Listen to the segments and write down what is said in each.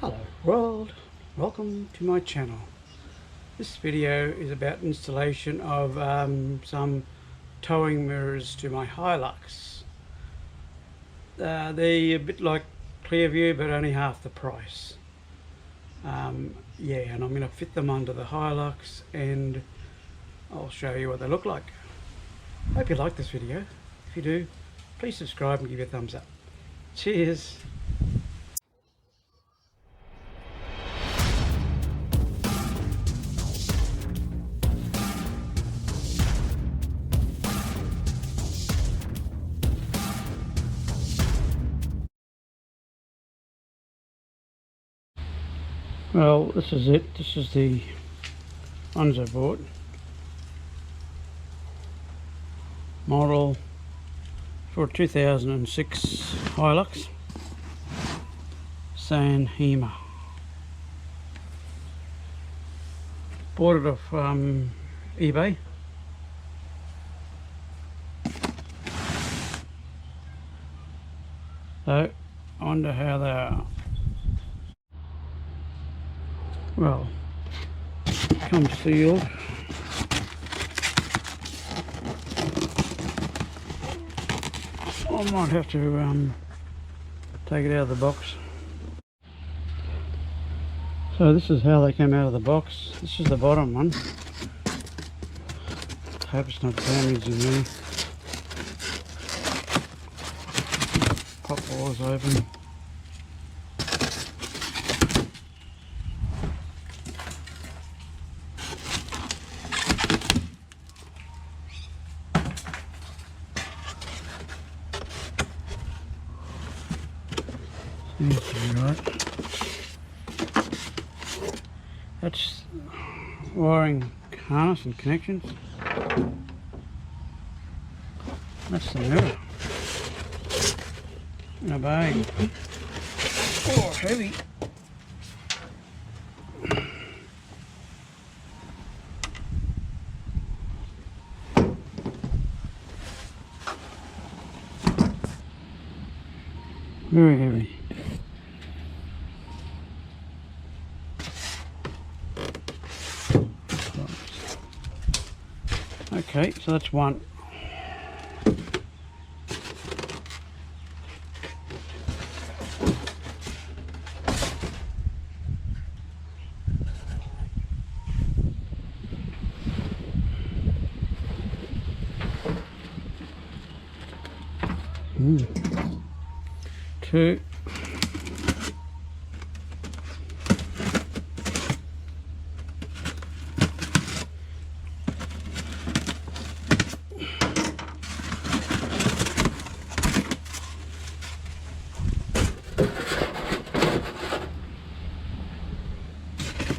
Hello world, welcome to my channel. This video is about installation of some towing mirrors to my Hilux. They're a bit like Clearview but only half the price. Yeah, and I'm going to fit them onto the Hilux and I'll show you what they look like. Hope you like this video. If you do, please subscribe and give it a thumbs up. Cheers! Well, this is it. This is the ones I bought. Model for 2006 Hilux. Saying Hima. Bought it off eBay. So, I wonder how they are. Well, comes sealed. I might have to take it out of the box. So this is how they came out of the box. This is the bottom one. Hope it's not damaged in there. Pop walls open. Seems to be right. That's wiring harness and connections. That's the mirror. In a bag. Oh, heavy. Very heavy. Okay, so that's one. Two.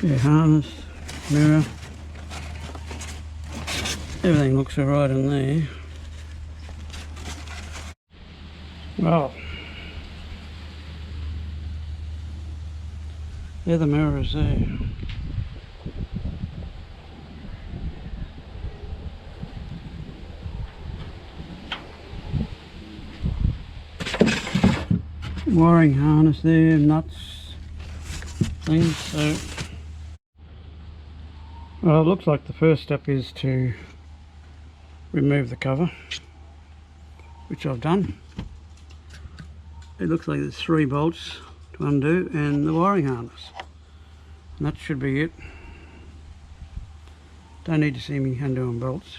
Yeah, harness, mirror, everything looks alright in there. Well, there the mirrors there. Wiring harness there, nuts, things, so well, it looks like the first step is to remove the cover, which I've done. It looks like there's 3 bolts to undo and the wiring harness, and that should be it. Don't need to see me undoing bolts,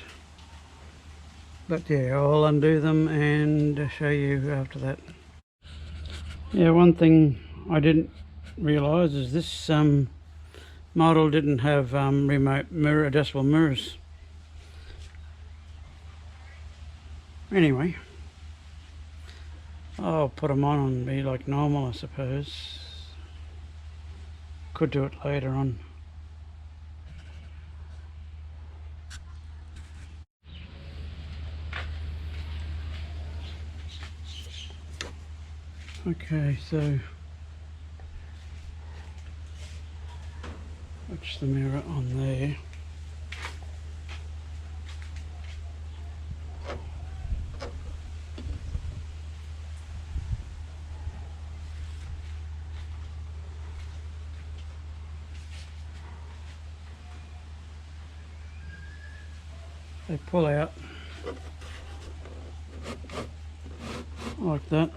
but yeah, I'll undo them and show you after that. Yeah, one thing I didn't realise is this model didn't have remote mirror adjustable mirrors. Anyway, I'll put them on and be like normal, I suppose. Could do it later on. Okay, so watch the mirror on there. they pull out like that.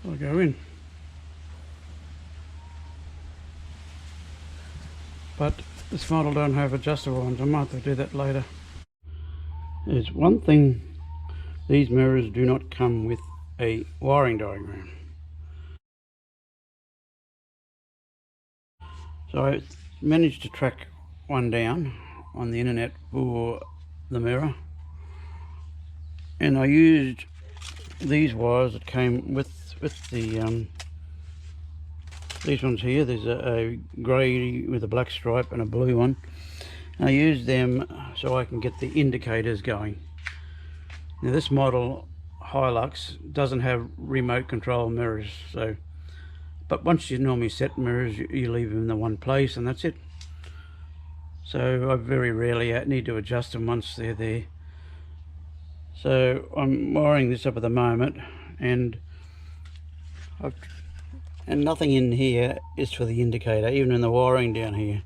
I'll go in. But this model don't have adjustable ones. I might have to do that later. There's one thing, these mirrors do not come with a wiring diagram. So I managed to track one down on the internet for the mirror, and I used these wires that came with the these ones here. There's a grey with a black stripe and a blue one. And I use them so I can get the indicators going. Now this model Hilux doesn't have remote control mirrors, so but once you normally set mirrors, you leave them in the one place and that's it. So I very rarely need to adjust them once they're there. So I'm wiring this up at the moment, and nothing in here is for the indicator, even in the wiring down here.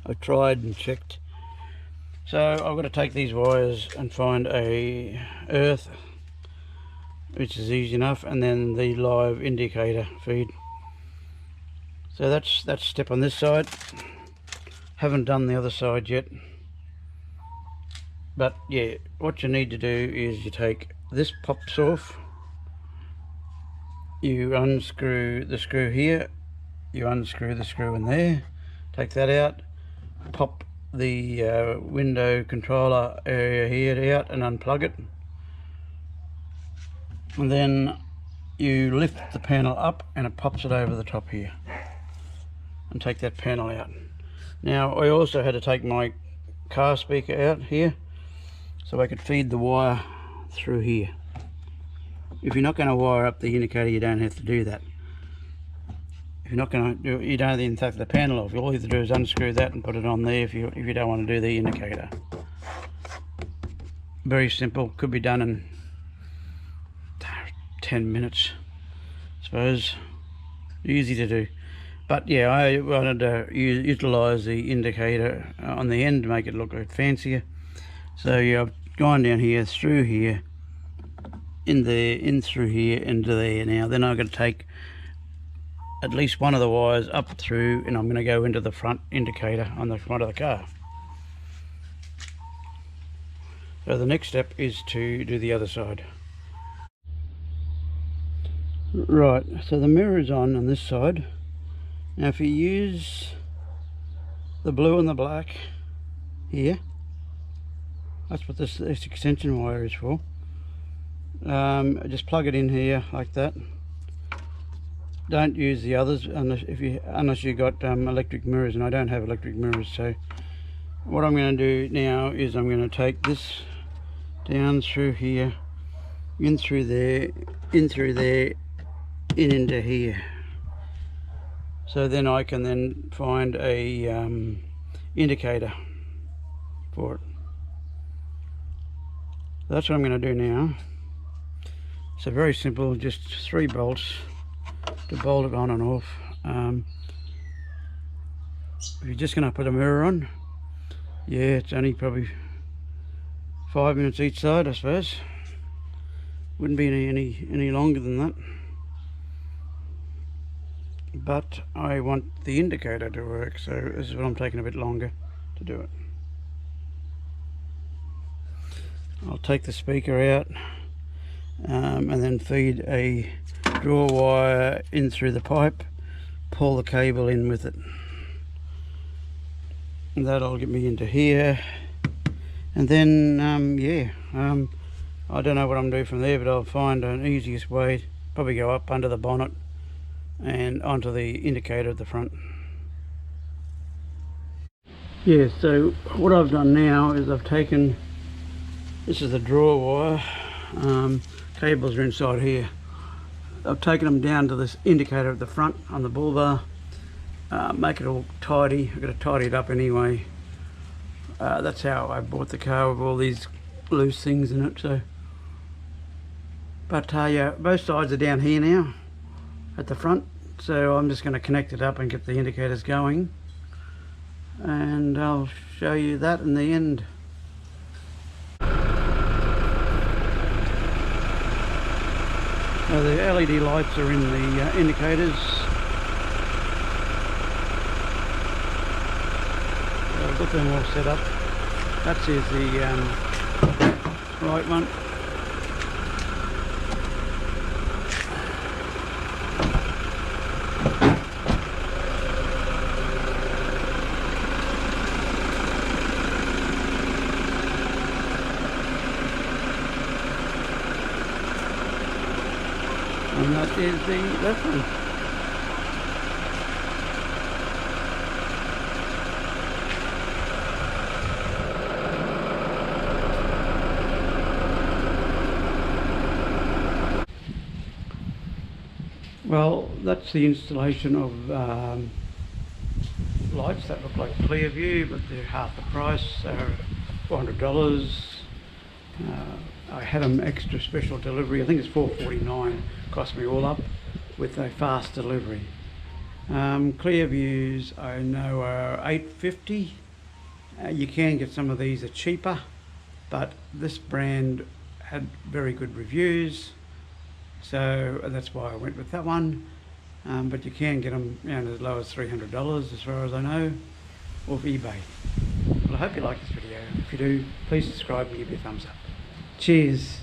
I've tried and checked. So I've got to take these wires and find a earth, which is easy enough, and then the live indicator feed. So that's that step on this side. Haven't done the other side yet. But yeah, what you need to do is you take this pops off, you unscrew the screw here, you unscrew the screw in there, take that out, pop the window controller area here out and unplug it, and then you lift the panel up and it pops it over the top here, and take that panel out. Now I also had to take my car speaker out here so I could feed the wire through here. If you're not going to wire up the indicator, you don't have to do that. If you're not going to do, you don't even take the panel off. All you have to do is unscrew that and put it on there if you don't want to do the indicator. Very simple, could be done in 10 minutes, I suppose. Easy to do. But yeah, I wanted to utilise the indicator on the end to make it look a bit fancier. So yeah, I've gone down here, through here, in there, in through here, into there. Now then I've got to take at least one of the wires up through, and I'm going to go into the front indicator on the front of the car. So the next step is to do the other side. Right, so the mirror is on this side. Now if you use the blue and the black here, that's what this extension wire is for. Just plug it in here like that. Don't use the others unless you got electric mirrors, and I don't have electric mirrors. So what I'm going to do now is I'm going to take this down through here, in through there, in through there, in into here. So then I can then find a indicator for it. That's what I'm going to do now. So very simple, just 3 bolts to bolt it on and off. If you're just going to put a mirror on, yeah, it's only probably 5 minutes each side, I suppose. Wouldn't be any longer than that. But I want the indicator to work, so this is what I'm taking a bit longer to do it. I'll take the speaker out and then feed a draw wire in through the pipe, pull the cable in with it, and that'll get me into here. And then I don't know what I'm doing from there, but I'll find an easiest way. Probably go up under the bonnet and onto the indicator at the front. Yeah, so what I've done now is I've taken, this is the draw wire, cables are inside here. I've taken them down to this indicator at the front on the bull bar, make it all tidy. I've got to tidy it up anyway. That's how I bought the car, with all these loose things in it. So, but yeah, both sides are down here now. at the front, so I'm just going to connect it up and get the indicators going, and I'll show you that in the end. Now the LED lights are in the indicators. So I've got them all set up. That is the right one. And that is the left one. Well, that's the installation of lights that look like clear view, but they're half the price. They're $400. I had them extra special delivery. I think it's $449. Cost me all up with a fast delivery. Clear views I know are $8.50. You can get some of these are cheaper, but this brand had very good reviews, so that's why I went with that one. But you can get them as low as $300 as far as I know, off eBay. Well, I hope you like this video. If you do, please subscribe and give me a thumbs up. Cheers.